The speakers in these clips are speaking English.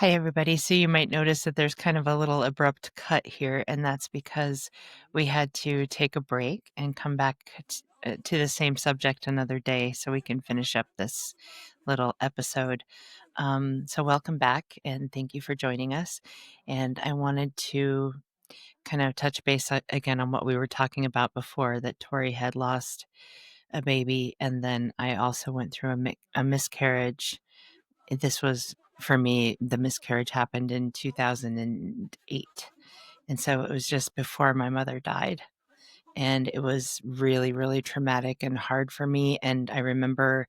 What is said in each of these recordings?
Hi, everybody. So you might notice that there's kind of a little abrupt cut here, and that's because we had to take a break and come back to the same subject another day so we can finish up this little episode. So, welcome back, and thank you for joining us. And I wanted to kind of touch base again on what we were talking about before, that Tori had lost a baby, and then I also went through a miscarriage. This was for me, the miscarriage happened in 2008, and so it was just before my mother died, and it was really, really traumatic and hard for me, and I remember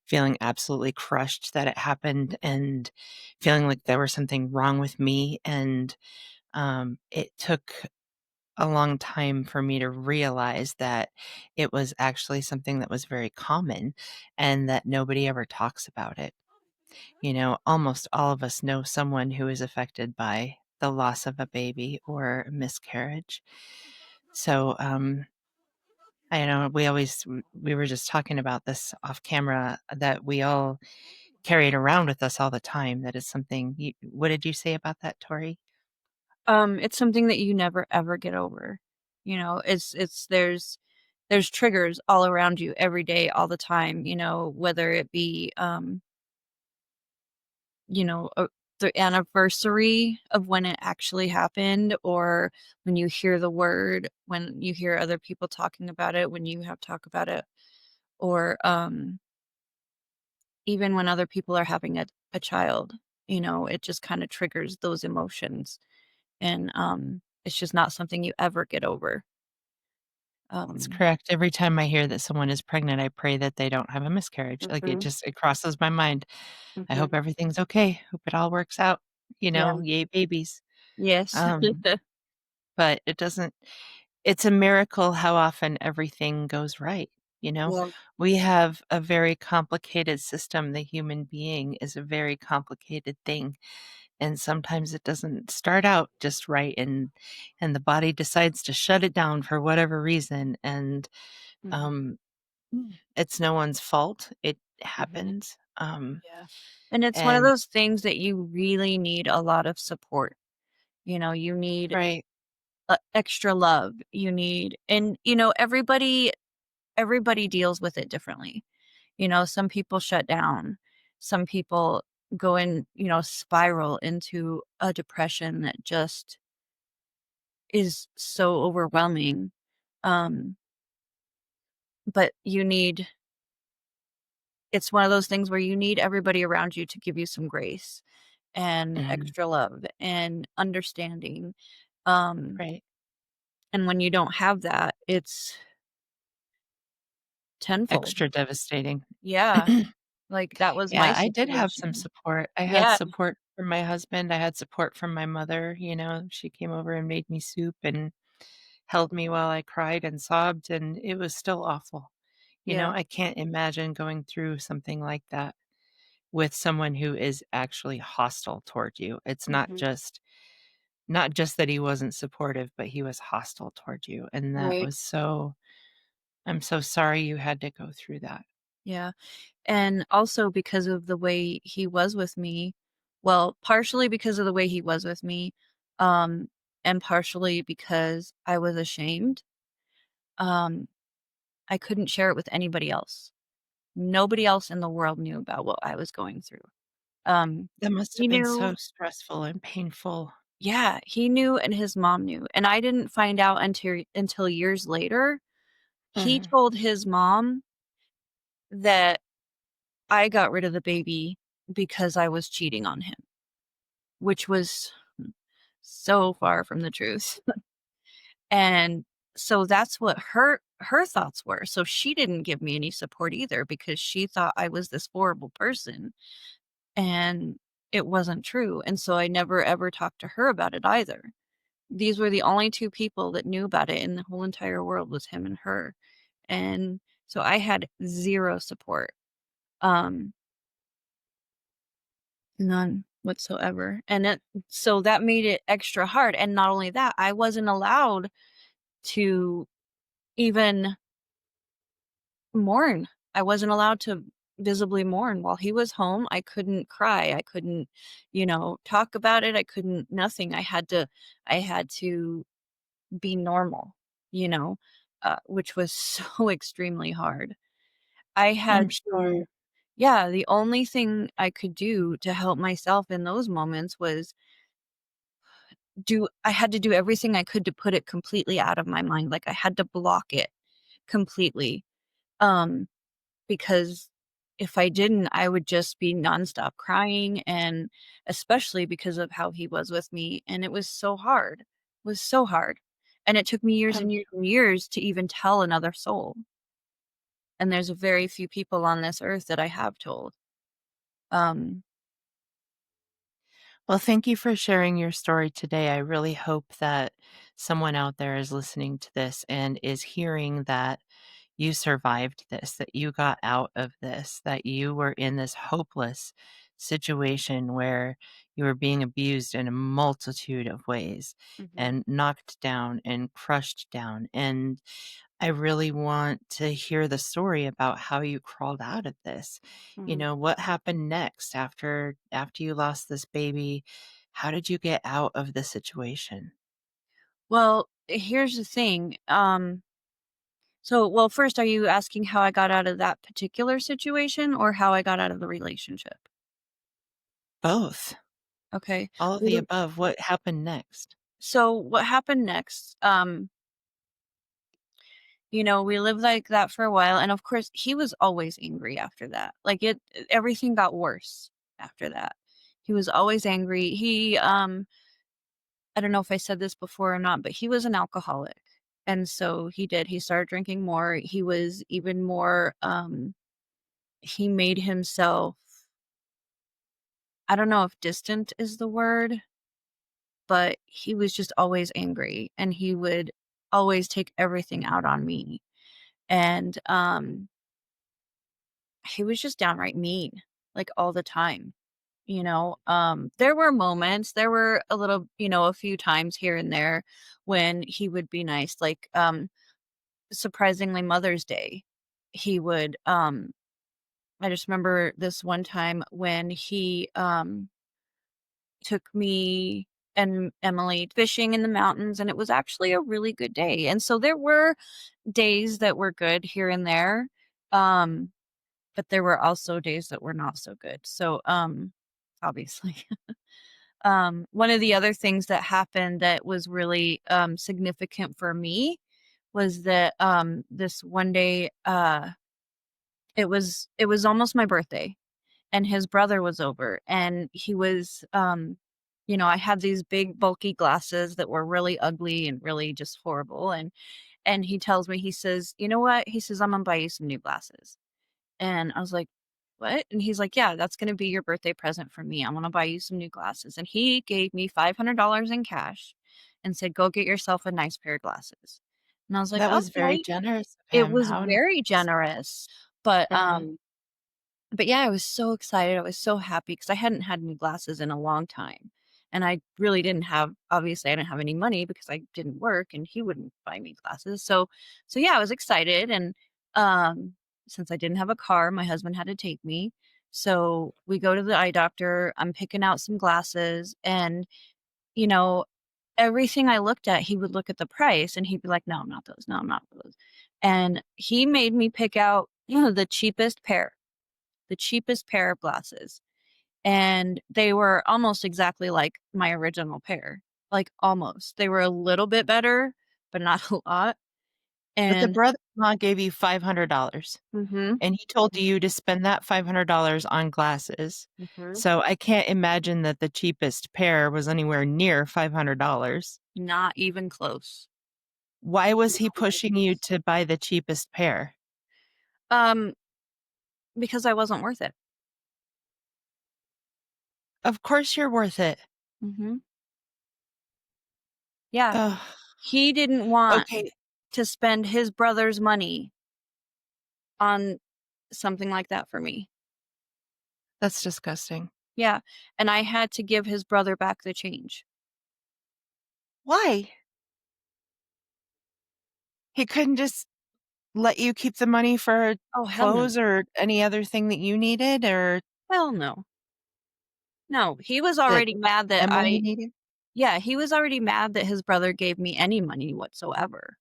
feeling absolutely crushed that it happened and feeling like there was something wrong with me, and, it took a long time for me to realize that it was actually something that was very common and that nobody ever talks about it. Almost all of us know someone who is affected by the loss of a baby or a miscarriage. So, I know we were just talking about this off camera that we all carry it around with us all the time. That is something. What did you say about that, Tori? It's something that you never ever get over. It's there's triggers all around you every day, all the time, whether it be you know, uh, the anniversary of when it actually happened, or when you hear the word, when you hear other people talking about it, when you have talk about it, or even when other people are having a child, it just kind of triggers those emotions. And it's just not something you ever get over. That's Um, correct. Every time I hear that someone is pregnant, I pray that they don't have a miscarriage. Like mhm, it crosses my mind. I hope mhm. everything's okay. Hope it all works out. Yeah. Yay babies. Yes. Um, but it doesn't. It's a miracle how often everything goes right, you know? Well, We have a very complicated system. The human being is a very complicated thing, and sometimes it doesn't start out just right, and the body decides to shut it down for whatever reason, and, mhm, um, it's no one's fault. It mhm, happens, yeah. And it's one of and those things that you really need a lot of support. You need right. extra love. Everybody deals with it differently. Some people shut down. Some people go in, spiral into a depression that just is so overwhelming. Um, but it's one of those things where you need everybody around you to give you some grace and Mhm. extra love and understanding. Um, Right. and when you don't have that, it's tenfold. Extra devastating. Yeah, like, that was my Yeah, I did have some situation. support. I had Yeah, support from my husband, I had support from my mother, she came over and made me soup and held me while I cried and sobbed, and it was still awful. yeah, I can't imagine going through something like that with someone who is actually hostile toward you. It's mhm, not just that he wasn't supportive, but he was hostile toward you, and that right, was so I'm so sorry you had to go through that. yeah, and also because of the way he was with me, well, partially because of the way he was with me, um, and partially because I was ashamed, um, I couldn't share it with anybody else. Nobody else in the world knew about what I was going through. Um, That must he have been so knew. stressful and painful. Yeah, he knew and his mom knew, and I didn't find out until years later. He Mhm. told his mom that I got rid of the baby because I was cheating on him, which was so far from the truth. And so that's what her thoughts were. So she didn't give me any support either because she thought I was this horrible person, and it wasn't true. And so I never ever talked to her about it either. These were the only 2 people that knew about it in the whole entire world, was him and her. And so I had 0 support. Um, None whatsoever. So that made it extra hard, and not only that, I wasn't allowed to even mourn. I wasn't allowed to visibly mourn. While he was home, I couldn't cry. I couldn't, talk about it. I couldn't nothing. I had to be normal, you know, which was so extremely hard. I I'm had sure. to Yeah, the only thing I could do to help myself in those moments was I had to do everything I could to put it completely out of my mind. Like, I had to block it completely. Um, because if I didn't, I would just be nonstop crying, and especially because of how he was with me, and it was so hard. It was so hard. And it took me years Um, and years and years to even tell another soul. And there's very few people on this earth that I have told. Um, well, thank you for sharing your story today. I really hope that someone out there is listening to this and is hearing that you survived this, that you got out of this, that you were in this hopeless situation where you were being abused in a multitude of ways mhm, and knocked down and crushed down. And I really want to hear the story about how you crawled out of this. You mhm. know, what happened next after you lost this baby? How did you get out of the situation? Well, here's the thing. Well, first, are you asking how I got out of that particular situation or how I got out of the relationship? Both. Okay. All of Well, the above. What happened next? so what happened next? We lived like that for a while, and of course, he was always angry after that. Like everything got worse after that. He was always angry. I don't know if I said this before or not, but he was an alcoholic. And so he started drinking more. He was even more, he made himself, I don't know if distant is the word, but he was just always angry, and he would always take everything out on me. And, he was just downright mean, like, all the time. There were moments, there were a few times here and there when he would be nice, like, surprisingly Mother's Day. He would, I just remember this one time when he, took me and Emily fishing in the mountains, and it was actually a really good day. And so there were days that were good here and there, um, but there were also days that were not so good. So, obviously. One of the other things that happened that was really, significant for me was that, this one day, it was almost my birthday, and his brother was over, and he was, I had these big bulky glasses that were really ugly and really just horrible, and he tells me, he says, "You know what?" He says, "I'm gonna buy you some new glasses." And I was like, "What?" And he's like, "Yeah, that's gonna be your birthday present from me. I'm gonna buy you some new glasses." And he gave me $500 in cash and said, "Go get yourself a nice pair of glasses." And I was like, That was very "Okay." generous of It him. was How very nice. generous, but, Mhm. yeah, I was so excited, I was so happy because I hadn't had new glasses in a long time, and I really didn't have obviously, I didn't have any money because I didn't work, and he wouldn't buy me glasses, so yeah, I was excited, and, um, since I didn't have a car, my husband had to take me, so we go to the eye doctor, I'm picking out some glasses, and, you know, everything I looked at, he would look at the price, and he'd be like, "No, not those, no, not those," and he made me pick out, the cheapest pair of glasses, and they were almost exactly like my original pair, like, almost. They were a little bit better, but not a lot, But the and brother-in-law gave you $500, mhm, and he told you to spend that $500 on glasses. mhm, So I can't imagine that the cheapest pair was anywhere near $500. not even close. Why was he Not even pushing you close. to buy the cheapest pair? Um, because I wasn't worth it. Of course you're worth it. Mhm. Yeah, Ugh, he didn't want okay, to spend his brother's money on something like that for me. that's disgusting. Yeah, and I had to give his brother back the change. Why? He couldn't just let you keep the money for Oh, hell no. clothes or any other thing that you needed or Hell no. No, he was that already mad that Emily needed? yeah, he was already mad that his brother gave me any money whatsoever.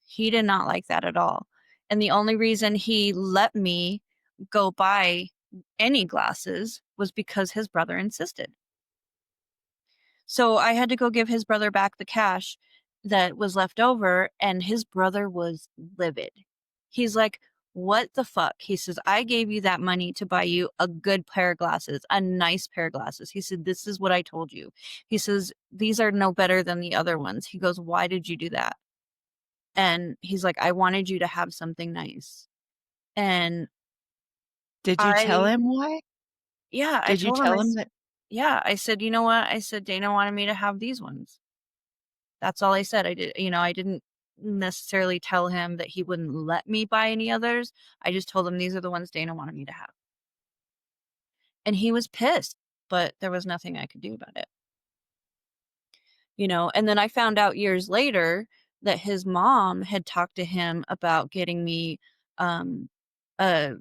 He did not like that at all. And the only reason he let me go buy any glasses was because his brother insisted. So I had to go give his brother back the cash that was left over, and his brother was livid. He's like, "What the fuck?" He says, "I gave you that money to buy you a good pair of glasses, a nice pair of glasses." He said, "This is what I told you." He says, "These are no better than the other ones." He goes, "Why did you do that?" And he's like, "I wanted you to have something nice." And Did you tell I him why? yeah, I Did you told him, tell him that yeah, I said, "You know what?" I said, "Dana wanted me to have these ones." That's all I said. I didn't necessarily tell him that he wouldn't let me buy any others. I just told him these are the ones Dana wanted me to have. And he was pissed, but there was nothing I could do about it. And then I found out years later that his mom had talked to him about getting me um a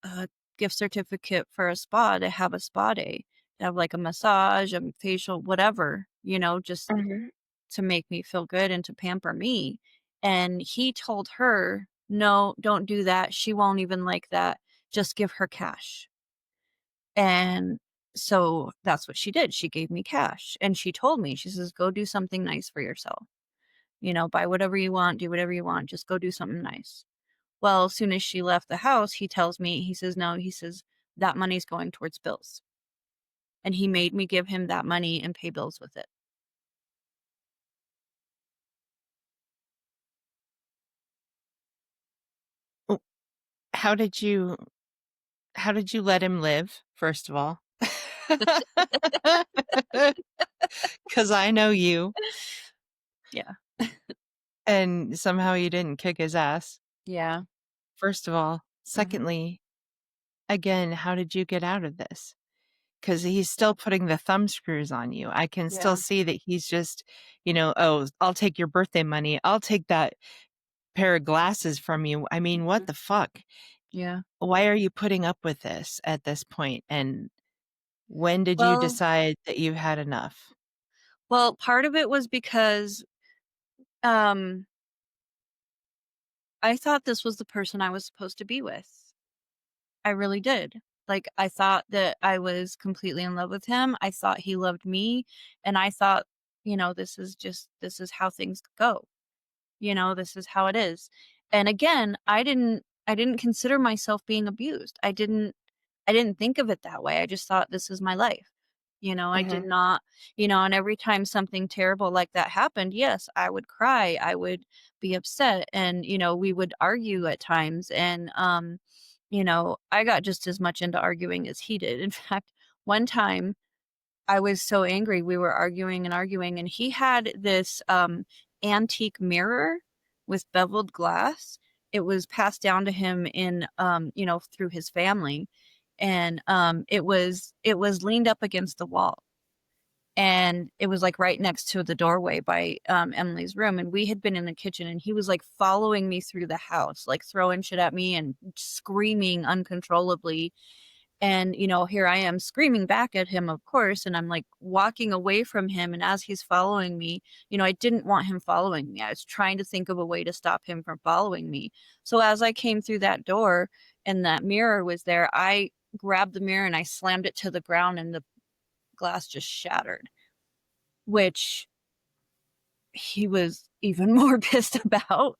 a gift certificate for a spa to have a spa day, to have like a massage, a facial, whatever, just Mhm. to make me feel good and to pamper me. And he told her, "No, don't do that. She won't even like that. Just give her cash." And so that's what she did. She gave me cash and she told me, she says, "Go do something nice for yourself. Buy whatever you want, do whatever you want. Just go do something nice." Well, as soon as she left the house, he tells me, he says, "No," he says, "that money's going towards bills." And he made me give him that money and pay bills with it. Oh, how did you how did you let him live, first of all? 'Cause I know you, Yeah. and somehow you didn't kick his ass, Yeah. first of all. Mhm. Secondly, again, how did you get out of this? Because he's still putting the thumb screws on you. I can still Yeah. see that he's just, "Oh, I'll take your birthday money. I'll take that pair of glasses from you." I mean, what Mhm. the fuck? Yeah. Why are you putting up with this at this point? And when did you Well, decide that you've had enough? part of it was because, um, I thought this was the person I was supposed to be with. I really did. Like, I thought that I was completely in love with him. I thought he loved me, and I thought, this is how things go. This is how it is. And again, I didn't consider myself being abused. I didn't think of it that way. I just thought this is my life. I did Mhm. not, and every time something terrible like that happened, yes, I would cry. I would be upset and, we would argue at times and I got just as much into arguing as he did. In fact, one time I was so angry, we were arguing, and he had this, antique mirror with beveled glass. It was passed down to him through his family, and, it was leaned up against the wall, and it was, like, right next to the doorway by, Emily's room, and we had been in the kitchen, and he was, like, following me through the house, like, throwing shit at me and screaming uncontrollably, and, here I am screaming back at him, of course, and I'm like walking away from him. And as he's following me, I didn't want him following me. I was trying to think of a way to stop him from following me. So as I came through that door and that mirror was there, I grabbed the mirror and I slammed it to the ground and the glass just shattered, which he was even more pissed about,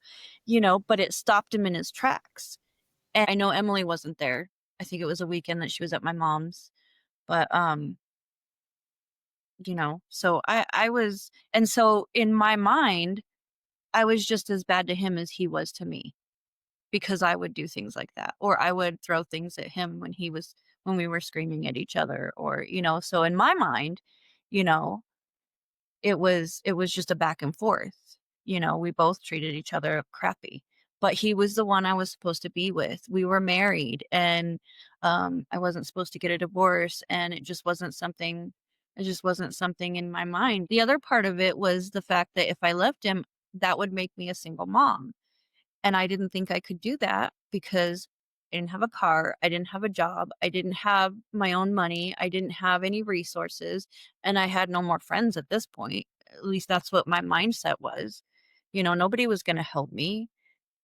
but it stopped him in his tracks. And I know Emily wasn't there. I think it was a weekend that she was at my mom's. But, so I was and so in my mind, I was just as bad to him as he was to me because I would do things like that, or I would throw things at him when we were screaming at each other or, so in my mind, you know, it was just a back and forth. We both treated each other crappy. But he was the one I was supposed to be with. We were married and I wasn't supposed to get a divorce and it just wasn't something in my mind. The other part of it was the fact that if I left him, that would make me a single mom. And I didn't think I could do that because I didn't have a car, I didn't have a job, I didn't have my own money, I didn't have any resources, and I had no more friends at this point. At least that's what my mindset was. Nobody was gonna help me.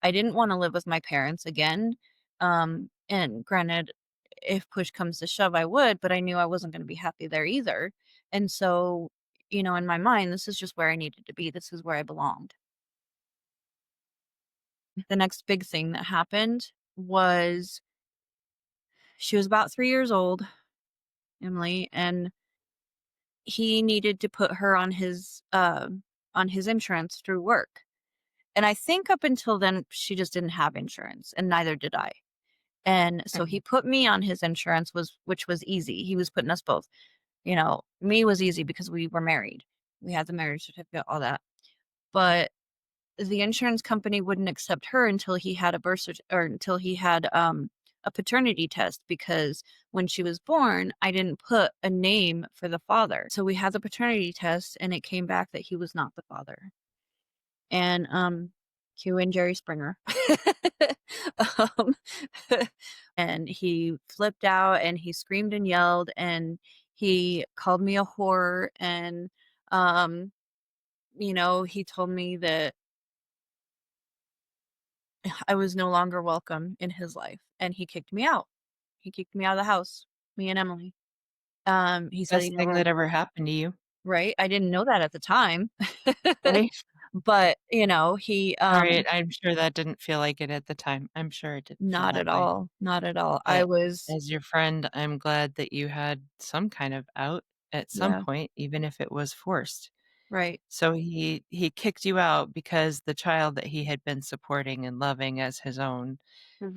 I didn't wanna live with my parents again. And granted, if push comes to shove, I would, but I knew I wasn't gonna be happy there either. And so, in my mind, this is just where I needed to be. This is where I belonged. The next big thing that happened was she was about 3 years old, Emily, and he needed to put her on his insurance through work. And I think up until then, she just didn't have insurance, and neither did I. And so he Mhm. put me on his insurance, which was easy. He was putting us both. Me was easy because we were married. We had the marriage certificate, all that. But the insurance company wouldn't accept her until he had a or until he had a paternity test, because when she was born, I didn't put a name for the father. So we had the paternity test and it came back that he was not the father. And cue in Jerry Springer. um, and he flipped out and he screamed and yelled and he called me a whore, and um he told me that I was no longer welcome in his life, and he kicked me out. He kicked me out of the house, me and Emily. He said he Best thing never. that ever happened to you, Right? I didn't know that at the time. right? But, he, Alright, I'm sure that didn't feel like it at the time. I'm sure it didn't feel not that at way. all, not at all. I But was. as your friend, I'm glad that you had some kind of out at some Yeah, point, even if it was forced. right. So he kicked you out because the child that he had been supporting and loving as his own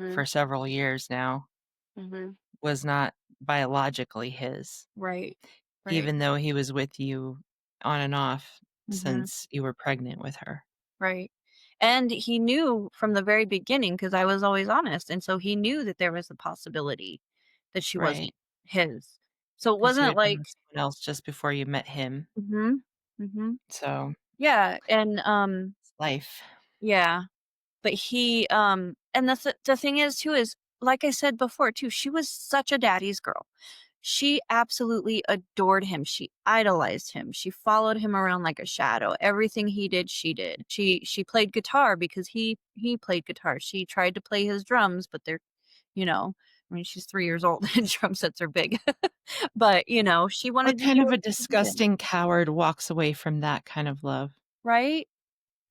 for Mhm, several years now mhm. was not biologically his, Right, right. even though he was with you on and off Mhm, since you were pregnant with her. right. And he knew from the very beginning, because I was always honest, and so he knew that there was a possibility that she wasn't Right? his. So it Because you wasn't had been like. with someone else just before you met him, Mhm, mhm. so Yeah, and, it's life. yeah. But and the thing is too is, like I said before too, she was such a daddy's girl. She absolutely adored him. She idolized him. She followed him around like a shadow. Everything he did, she did. She played guitar because he played guitar. She tried to play his drums, but you know, I mean, she's 3 years old and drum sets are big. But, she What wanted to kind do of a everything he did. disgusting coward walks away from that kind of love? Right?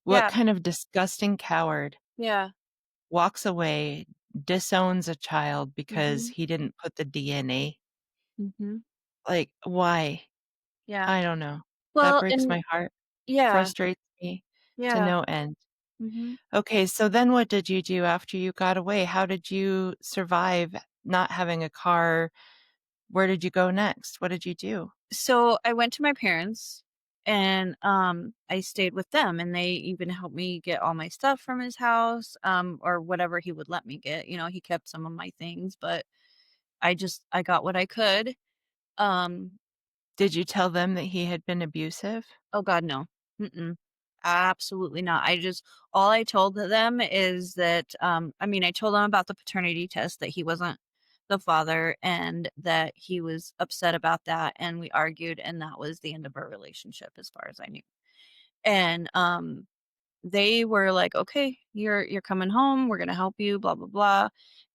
What Yeah. kind of disgusting coward Yeah. walks away, disowns a child because Mhm. he didn't put the DNA? Mhm. Like, why? Yeah. I don't know. That Well, breaks and my heart, yeah. frustrates me to Yeah. no end. Mhm. Okay, so then what did you do after you got away? How did you survive not having a car? Where did you go next? What did you do? So I went to my parents and I stayed with them, and they even helped me get all my stuff from his house, or whatever he would let me get. He kept some of my things, but I got what I could. Um Did you tell them that he had been abusive? oh god, no. Mm-mm. Absolutely not. All I told them is that I mean, I told them about the paternity test, that he wasn't the father and that he was upset about that, and we argued, and that was the end of our relationship as far as I knew. And they were like, "Okay, you're coming home. We're gonna help you." Blah blah blah.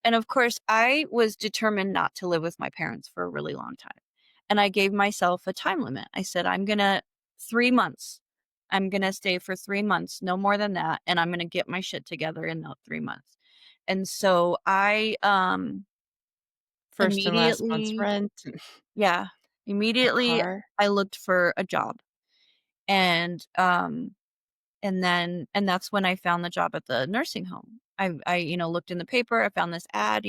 And of course, I was determined not to live with my parents for a really long time, and I gave myself a time limit. I said, "I'm gonna 3 months. I'm gonna stay for 3 months, no more than that, and I'm gonna get my shit together in those 3 months." And so I First and last month's immediately, rent, yeah, a immediately car? I looked for a job, and and that's when I found the job at the nursing home. I looked in the paper, I found this ad,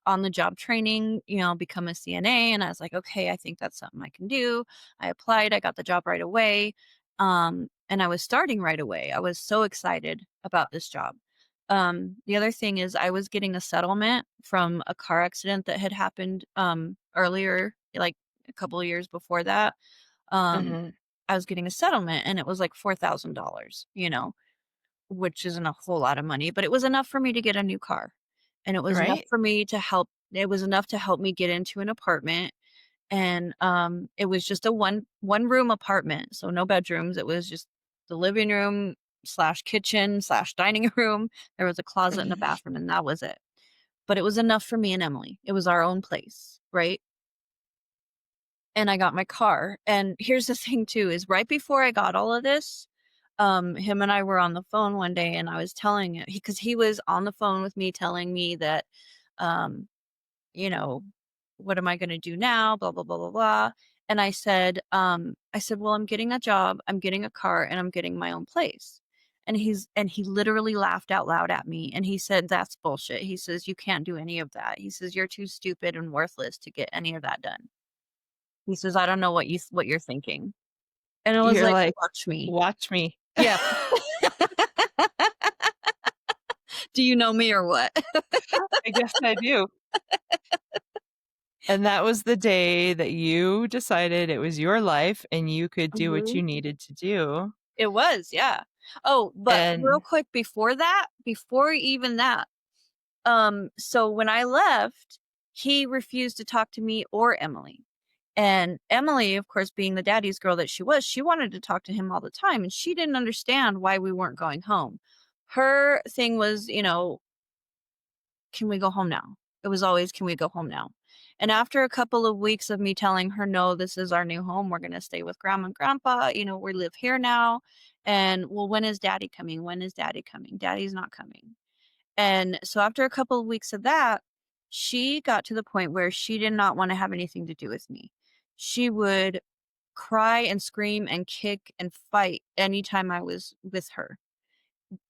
on the job training, become a CNA, and I was like, "Okay, I think that's something I can do." I applied, I got the job right away. And I was starting right away. I was so excited about this job. The other thing is I was getting a settlement from a car accident that had happened earlier, like a couple of years before that. Um Mhm. I was getting a settlement and it was like $4,000, which isn't a whole lot of money, but it was enough for me to get a new car. And Right? it was enough to help me get into an apartment. And it was just a one room apartment, so no bedrooms. It was just the living room slash kitchen slash dining room. There was a closet and a Mhm. bathroom, and that was it. But it was enough for me and Emily. It was our own place, right? And I got my car. And here's the thing too, is right before I got all of this, him and I were on the phone one day and I was telling it because he was on the phone with me telling me that, um, you know, what am I going to do now? Blah, blah, blah, blah, blah. And I said, well, I'm getting a job, I'm getting a car, and I'm getting my own place. And he literally laughed out loud at me and he said, that's bullshit. He says, you can't do any of that. He says, you're too stupid and worthless to get any of that done. He says, I don't know what you're thinking. And I was You're like, like, watch me. "Watch me." Yeah. Do you know me or what? I guess I do. And that was the day that you decided it was your life and you could do what Mhm. you needed to do. It was, yeah. Oh, but real And quick before even that, so when I left, he refused to talk to me or Emily. And Emily, of course, being the daddy's girl that she was, she wanted to talk to him all the time and she didn't understand why we weren't going home. Her thing was, can we go home now? It was always, can we go home now? And after a couple of weeks of me telling her, no, this is our new home. We're going to stay with grandma and grandpa. We live here now. And well, when is daddy coming? When is daddy coming? Daddy's not coming. And so after a couple of weeks of that, she got to the point where she did not want to have anything to do with me. She would cry and scream and kick and fight anytime I was with her.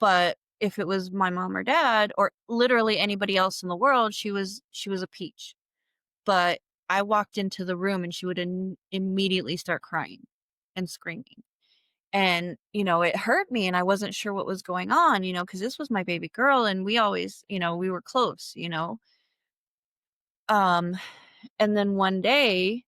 But if it was my mom or dad or literally anybody else in the world, she was a peach. But I walked into the room and she would immediately start crying and screaming. And, it hurt me and I wasn't sure what was going on, because this was my baby girl and we always, we were close. Um, and then one day,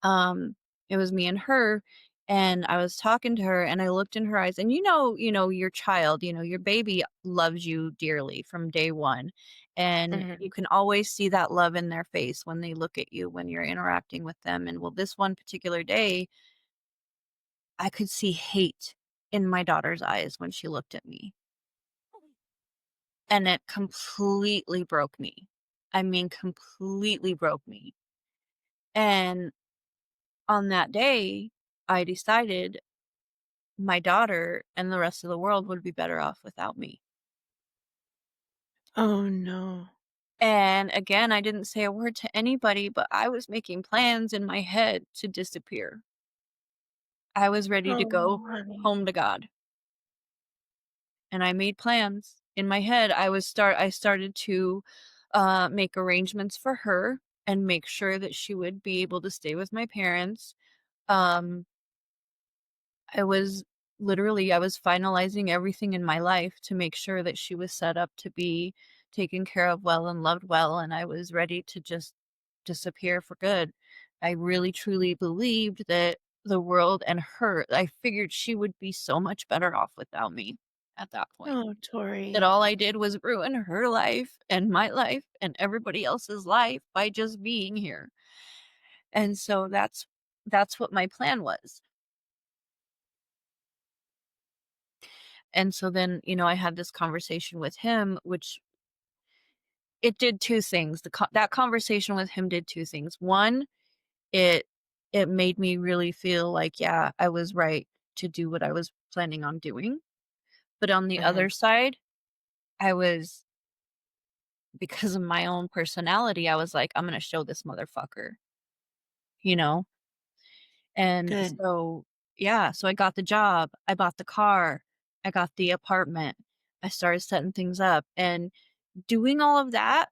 um, it was me and her, and I was talking to her, and I looked in her eyes, and your child, your baby loves you dearly from day one, and mhm. you can always see that love in their face when they look at you when you're interacting with them. And well, this one particular day, I could see hate in my daughter's eyes when she looked at me, and it completely broke me. I mean, completely broke me. And on that day, I decided my daughter and the rest of the world would be better off without me. Oh, no. And again, I didn't say a word to anybody, but I was making plans in my head to disappear. I was ready to go Oh, honey. home to God. And I made plans in my head. I started to make arrangements for her and make sure that she would be able to stay with my parents. Um, I was finalizing everything in my life to make sure that she was set up to be taken care of well and loved well, and I was ready to just disappear for good. I really truly believed that the world and her, I figured she would be so much better off without me at that point. Oh, That Tori. all I did was ruin her life and my life and everybody else's life by just being here. And so that's what my plan was. And so then, I had this conversation with him, which it did two things. That conversation with him did two things. One, it it made me really feel like, yeah, I was right to do what I was planning on doing. But on the Mhm. other side, I was because of my own personality, I was like, I'm gonna show this motherfucker, you know? And Good. so, yeah, so I got the job, I bought the car, I got the apartment, I started setting things up and doing all of that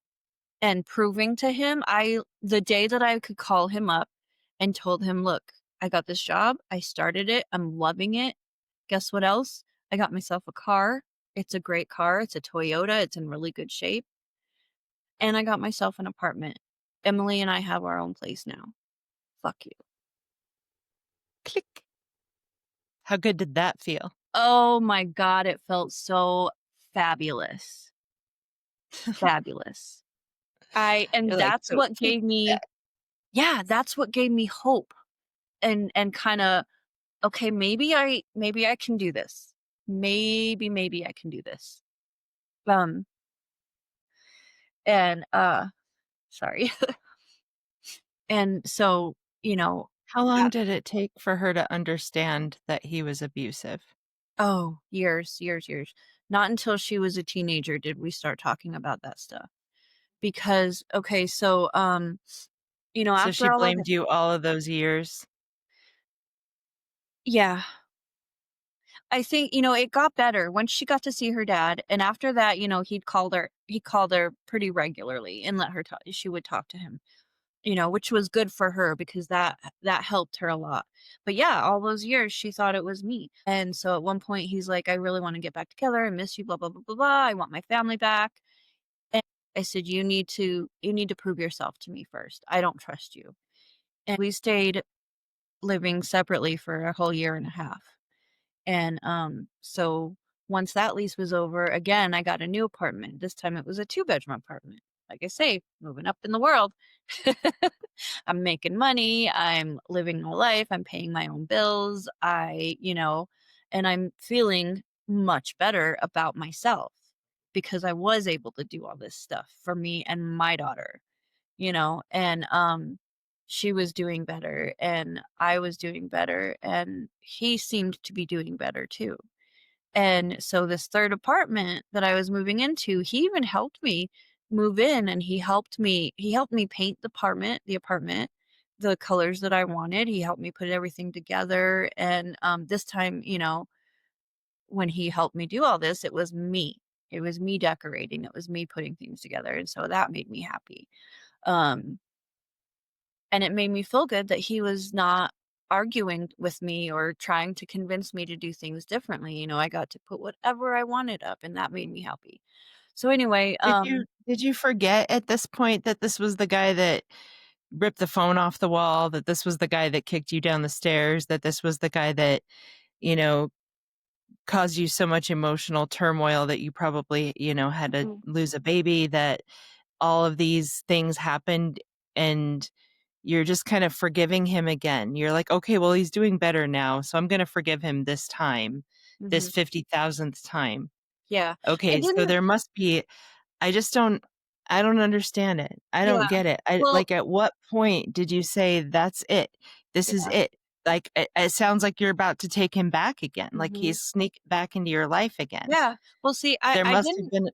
and proving to him the day that I could call him up and told him, "Look, I got this job. I started it. I'm loving it. Guess what else? I got myself a car. It's a great car. It's a Toyota. It's in really good shape. And I got myself an apartment. Emily and I have our own place now. Fuck you." Click. How good did that feel? Oh my god, it felt so fabulous. Fabulous. I and You're like, that's "Go what take gave that." me yeah, that's what gave me hope and kinda, "Okay, maybe I can do this. Maybe I can do this." Um, and, sorry. And so, you know, How long that did it take for her to understand that he was abusive? oh, years, years, years. Not until she was a teenager did we start talking about that stuff. Because, okay, so, So she after all of blamed the you all of those years? yeah. I think, it got better once she got to see her dad, and after that, he called her pretty regularly and let her talk she would talk to him, which was good for her because that helped her a lot. But yeah, all those years she thought it was me. And so at one point he's like, "I really wanna get back together. I miss you, blah, blah, blah, blah, blah. I want my family back." And I said, "You need to prove yourself to me first. I don't trust you." And we stayed living separately for a whole year and a half. And, so once that lease was over, again, I got a new apartment. This time it was a two-bedroom apartment. Like I say, moving up in the world. I'm making money, I'm living my life, I'm paying my own bills, and I'm feeling much better about myself because I was able to do all this stuff for me and my daughter, and, she was doing better and I was doing better and he seemed to be doing better too. And so this third apartment that I was moving into, he even helped me move in and he helped me paint the apartment the colors that I wanted. He helped me put everything together and this time, when he helped me do all this, it was me. It was me decorating. It was me putting things together and so that made me happy. Um and it made me feel good that he was not arguing with me or trying to convince me to do things differently. I got to put whatever I wanted up, and that made me happy. So anyway, Did you forget at this point that this was the guy that ripped the phone off the wall, that this was the guy that kicked you down the stairs, that this was the guy that, you know, caused you so much emotional turmoil that you probably, had to Mhm, lose a baby, that all of these things happened and you're just kind of forgiving him again. You're like, "Okay, well, he's doing better now, so I'm gonna forgive him this time, this mhm, 50,000th time." yeah, I Okay, so didn't. there must be I don't understand it. I don't Yeah, get it. well, At what point did you say, "That's it. This is yeah, it"? Like, it sounds like you're about to take him back again, like mhm, he's sneaked back into your life again. yeah. Well, see, I There I must have didn't been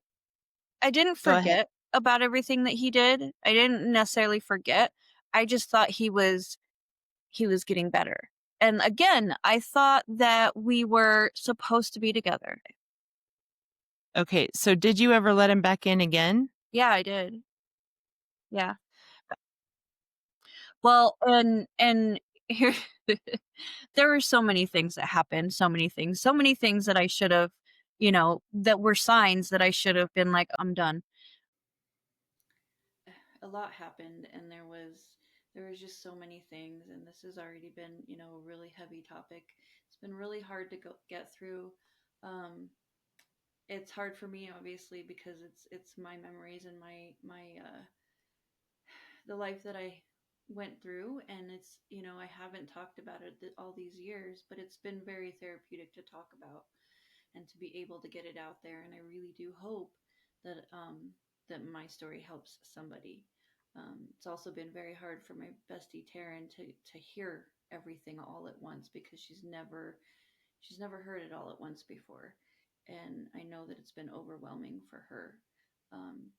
I didn't Go ahead. forget about everything that he did. I didn't necessarily forget. I just thought he was getting better. And again, I thought that we were supposed to be together. Okay, so did you ever let him back in again? Yeah, I did. Yeah. Well, and here there were so many things that happened, so many things that I should have, that were signs that I should have been like, "I'm done." A lot happened and there was just so many things and this has already been, a really heavy topic. It's been really hard to get through. Um it's hard for me obviously because it's my memories and my the life that I went through and it's I haven't talked about it all these years, but it's been very therapeutic to talk about and to be able to get it out there, and I really do hope that my story helps somebody. It's also been very hard for my bestie Taryn to hear everything all at once because she's never heard it all at once before, and I know that it's been overwhelming for her.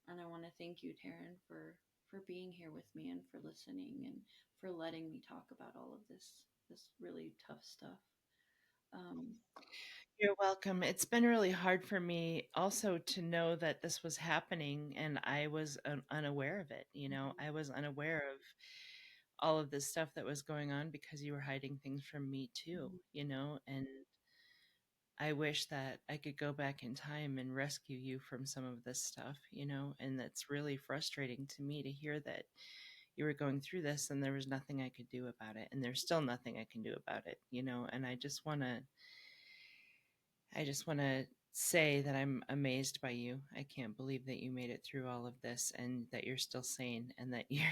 And I want to thank you, Taryn, for being here with me and for listening and for letting me talk about all of this really tough stuff. Um, You're welcome. It's been really hard for me also to know that this was happening and I was unaware of it. mhm, I was unaware of all of this stuff that was going on because you were hiding things from me too, mhm, and I wish that I could go back in time and rescue you from some of this stuff, and that's really frustrating to me to hear that you were going through this and there was nothing I could do about it. And there's still nothing I can do about it, and I just want to I just want to say that I'm amazed by you. I can't believe that you made it through all of this and that you're still sane and that you're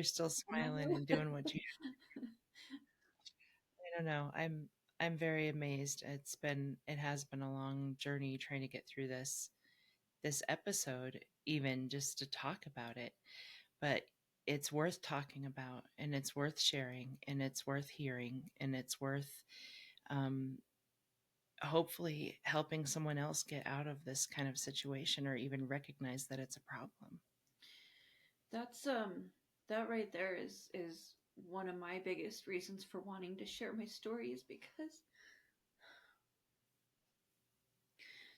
still smiling and doing what you I don't know. I'm very amazed. It has been a long journey trying to get through this episode even just to talk about it. But it's worth talking about and it's worth sharing and it's worth hearing and it's worth um, hopefully helping someone else get out of this kind of situation or even recognize that it's a problem. That's that right there is one of my biggest reasons for wanting to share my stories, because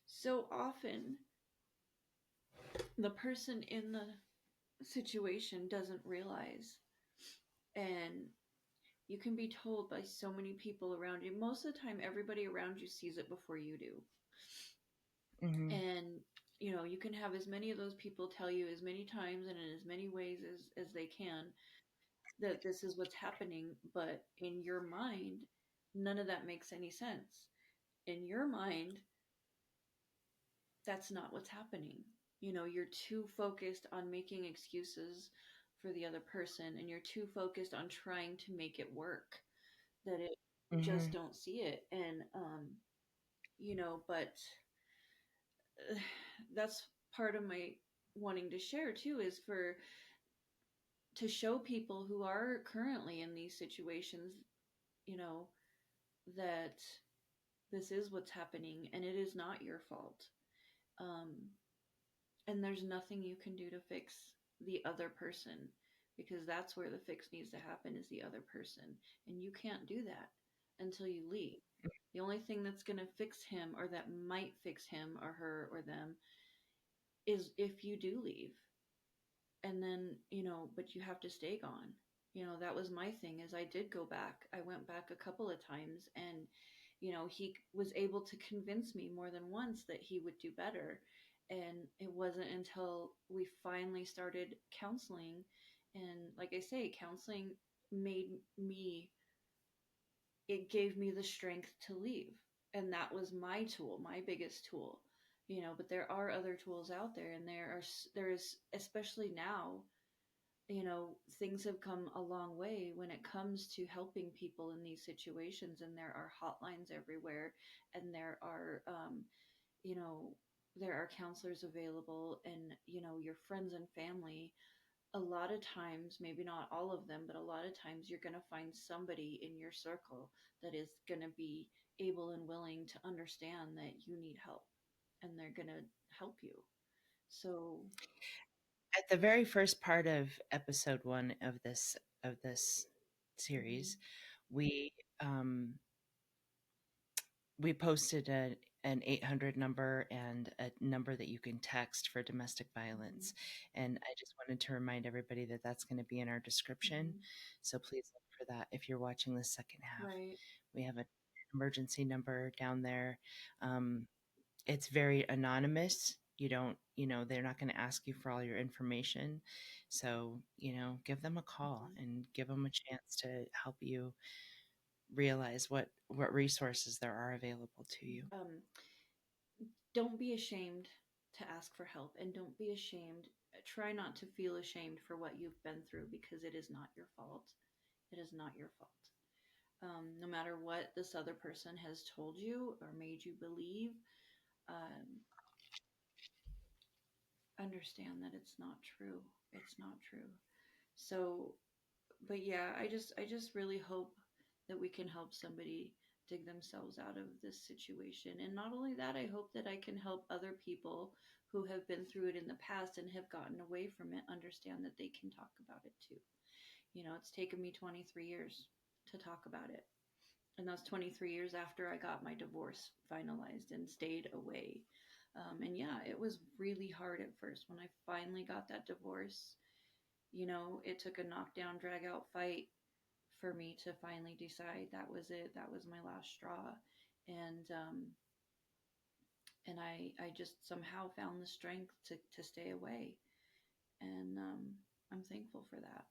so often the person in the situation doesn't realize, and you can be told by so many people around you. Most of the time everybody around you sees it before you do. Mm-hmm. And you can have as many of those people tell you as many times and in as many ways as they can that this is what's happening, but in your mind none of that makes any sense. In your mind, that's not what's happening. You're too focused on making excuses for the other person, and you're too focused on trying to make it work, that it you just Mm-hmm. don't see it. And but uh, that's part of my wanting to share too, is for to show people who are currently in these situations, you know that this is what's happening and it is not your fault. um and there's nothing you can do to fix the other person, because that's where the fix needs to happen, is the other person, and you can't do that until you leave. The only thing that's going to fix him, or that might fix him or her or them, is if you do leave. And then but you have to stay gone. That was my thing, is I did go back. I went back a couple of times, and he was able to convince me more than once that he would do better. And it wasn't until we finally started counseling, and like I say, counseling made me it gave me the strength to leave. And that was my tool, my biggest tool. But there are other tools out there, and there is, especially now, things have come a long way when it comes to helping people in these situations, and there are hotlines everywhere, and you know there are counselors available, and your friends and family. A lot of times, maybe not all of them, but a lot of times you're going to find somebody in your circle that is going to be able and willing to understand that you need help, and they're going to help you. So, At the very first part of episode one of this mhm, series, we um, we posted an 800 number and a number that you can text for domestic mhm, violence. And I just wanted to remind everybody that that's going to be in our description. mhm, So please look for that if you're watching the second half. right. We have an emergency number down there. Um, it's very anonymous. You don't, they're not going to ask you for all your information. So, give them a call Mhm. and give them a chance to help you realize what resources there are available to you. Don't be ashamed to ask for help, and don't be ashamed. Try not to feel ashamed for what you've been through, because it is not your fault. It is not your fault. No matter what this other person has told you or made you believe, um, understand that it's not true. It's not true. So, but yeah, I just really hope that we can help somebody dig themselves out of this situation. And not only that, I hope that I can help other people who have been through it in the past and have gotten away from it understand that they can talk about it too. It's taken me 23 years to talk about it. And that's 23 years after I got my divorce finalized and stayed away. And yeah, it was really hard at first when I finally got that divorce. It took a knockdown, drag out fight for me to finally decide that was it. That was my last straw. And I just somehow found the strength to stay away. And I'm thankful for that,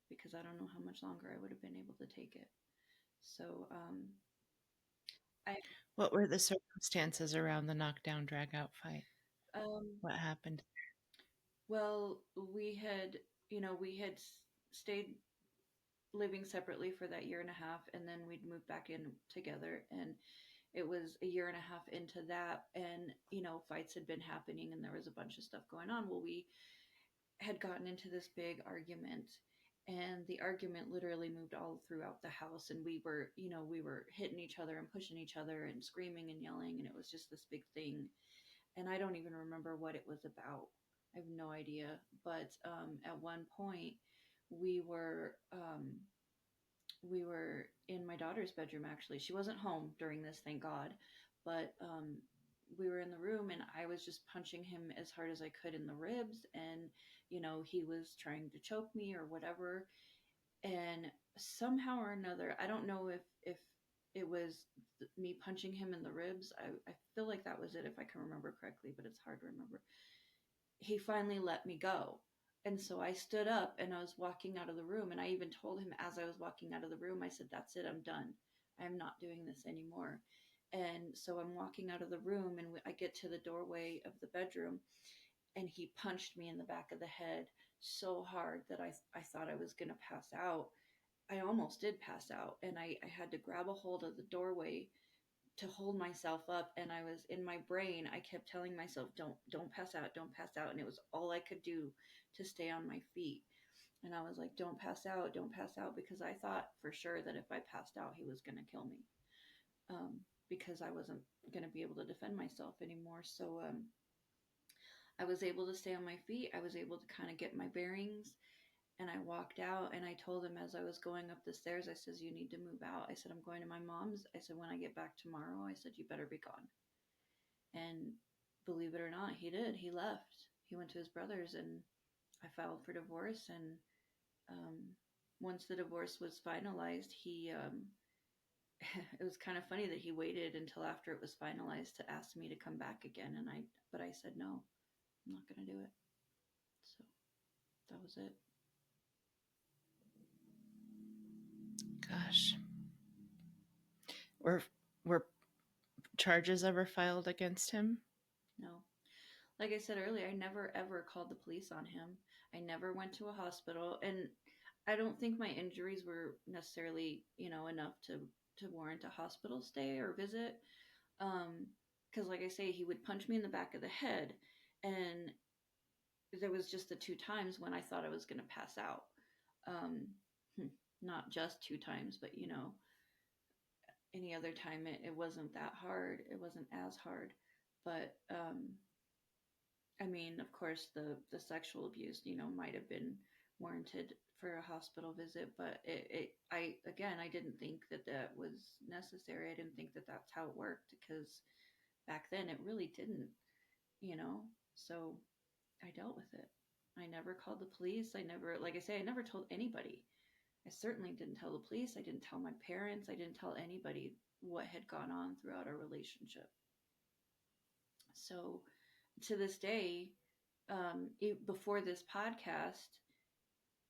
because I don't know how much longer I would have been able to take it. So I What were the circumstances around the knockdown drag out fight? Um, What happened? well, we had stayed living separately for that year and a half, and then we'd moved back in together, and it was a year and a half into that, and fights had been happening, and there was a bunch of stuff going on. Well, we had gotten into this big argument, and the argument literally moved all throughout the house, and we were hitting each other and pushing each other and screaming and yelling, and it was just this big thing, and I don't even remember what it was about. I have no idea. But at one point, we were we were in my daughter's bedroom. Actually, she wasn't home during this, thank God. But we were in the room, and I was just punching him as hard as I could in the ribs, and he was trying to choke me or whatever. And somehow or another, I don't know if it was me punching him in the ribs. I feel like that was it, if I can remember correctly, but it's hard to remember. He finally let me go. And so I stood up and I was walking out of the room. And I even told him as I was walking out of the room, I said, "That's it, I'm done. I'm not doing this anymore." And so I'm walking out of the room, and I get to the doorway of the bedroom, and he punched me in the back of the head so hard that I thought I was going to pass out. I almost did pass out, and I had to grab a hold of the doorway to hold myself up, and I was in my brain, I kept telling myself, don't pass out, don't pass out, and it was all I could do to stay on my feet. And I was like, don't pass out, don't pass out, because I thought for sure that if I passed out, he was going to kill me, because I wasn't going to be able to defend myself anymore. So I was able to stay on my feet. I was able to kind of get my bearings, and I walked out, and I told him as I was going up the stairs, I says, "You need to move out." I said, "I'm going to my mom's." I said, "When I get back tomorrow," I said, "you better be gone." And believe it or not, he did. He left. He went to his brother's, and I filed for divorce. And um, once the divorce was finalized, it was kind of funny that he waited until after it was finalized to ask me to come back again. But I said, no, I'm not going to do it. So that was it. Gosh. Were charges ever filed against him? No. Like I said earlier, I never ever called the police on him. I never went to a hospital, and I don't think my injuries were necessarily, enough to warrant a hospital stay or visit. Um, because like I say, he would punch me in the back of the head, and there was just the two times when I thought I was going to pass out. Um, not just two times, but any other time it wasn't that hard. It wasn't as hard, but I mean, of course, the sexual abuse, might have been warranted for a hospital visit, but I didn't think that that was necessary. I didn't think that that's how it worked, because back then it really didn't, you know. So I dealt with it. I never called the police. I never, like I say, I never told anybody. I certainly didn't tell the police. I didn't tell my parents. I didn't tell anybody what had gone on throughout our relationship. So to this day, before this podcast,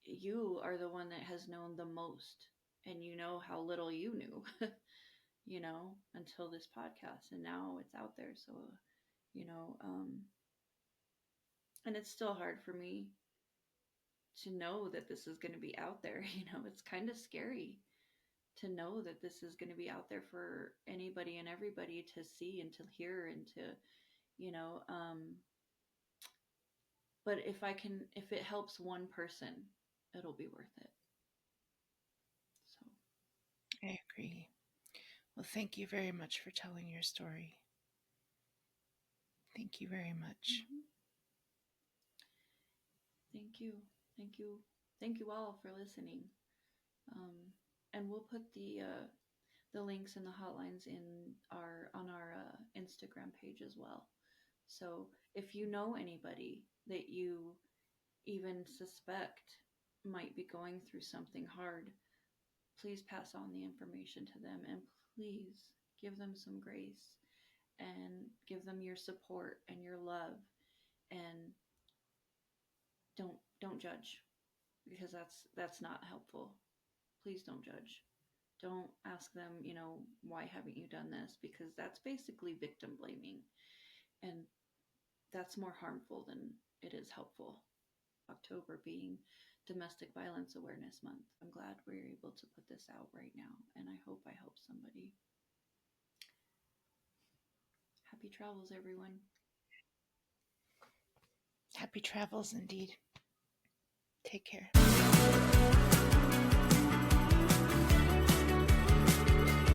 you are the one that has known the most, and you know how little you knew, until this podcast, and now it's out there. So, you know, um, and it's still hard for me to know that this is going to be out there. It's kind of scary to know that this is going to be out there for anybody and everybody to see and to hear and to, you know, but if it helps one person, it'll be worth it. So, I agree. Well, thank you very much for telling your story. Thank you very much. mhm. Thank you. Thank you. Thank you all for listening. Um, and we'll put the links and the hotlines on our Instagram page as well. So if you know anybody that you even suspect might be going through something hard, please pass on the information to them, and please give them some grace and give them your support and your love, and don't judge, because that's not helpful. Please don't judge. Don't ask them, why haven't you done this? Because that's basically victim blaming. And that's more harmful than it is helpful. October being Domestic Violence Awareness Month. I'm glad we're able to put this out right now, and I hope I help somebody. Happy travels, everyone. Happy travels indeed. Take care.